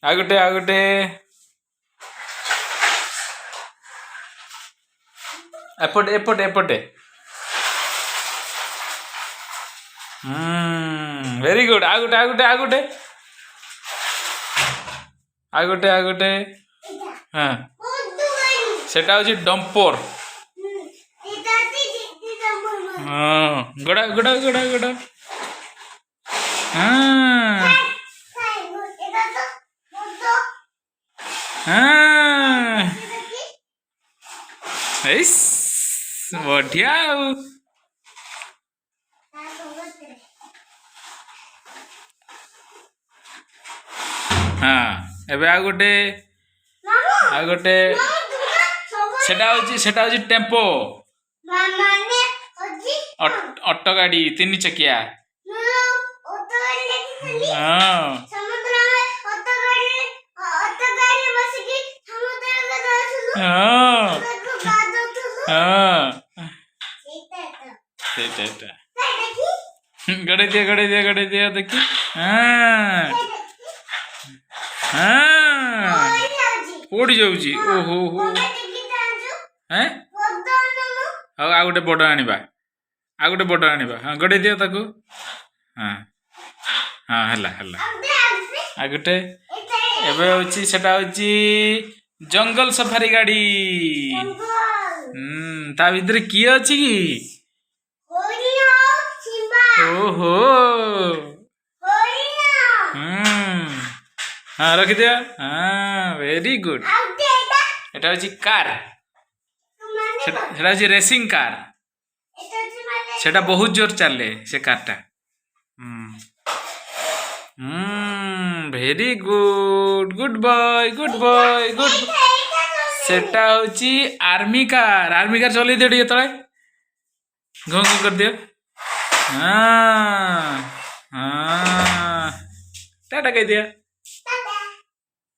ଆଉ ଗୋଟେ ଏପଟେ ଏପଟେ ଏପଟେ ଭେରି ଗୁଡ୍ ଆଉ ଗୋଟେ ହଁ ସେଟା ହଉଛି ଡମ୍ପର ହଁ ଗୋଡ଼ା ହଁ ହଁ ଏଇସ୍ ବଢିଆ ଆଉ ହଁ ଏବେ ଆଉ ଗୋଟେ ସେଟା ହଉଛି ଟେମ୍ପୋ ଅଟୋ ଗାଡି 3 ଚକିଆ ହଁ ହଁ ହଁ ସେଇଟା ଗড়େଇ ଦିଅ ଦେଖି ହଁ ହଁ କୋଉଠି ଯାଉଛି ଓହୋ ହୋ ହେଁ ହଉ ଆଉ ଗୋଟେ ବଡ ଆଣିବା ହଁ ଗଡେଇ ଦିଅ ତାକୁ ହଁ ହଁ ହେଲା ଆଉ ଗୋଟେ ଏବେ ହଉଛି ସେଟା ହଉଛି ଜଙ୍ଗଲ ସଫାରି ଗାଡି ତା ଭିତରେ କିଏ ଅଛି କି ଓହୋ ହଁ ରଖିଦିଅ ହଁ ଭେରି ଗୁଡ୍ ଏଟା ହଉଛି କାର ସେଟା ହଉଛି ରେସିଂ କାର ସେଟା ବହୁତ ଜୋର ଚାଲେ ସେ କାରଟା ଭେରି ଗୁଡ୍ ଗୁଡ୍ ସେଟା ହଉଛି ଆର୍ମି କାର ଚଲେଇ ଦିଅ ଟିକେ ତଳେ ଘଁ କରିଦିଅ ହଁ ଟାଟା କହିଦିଅ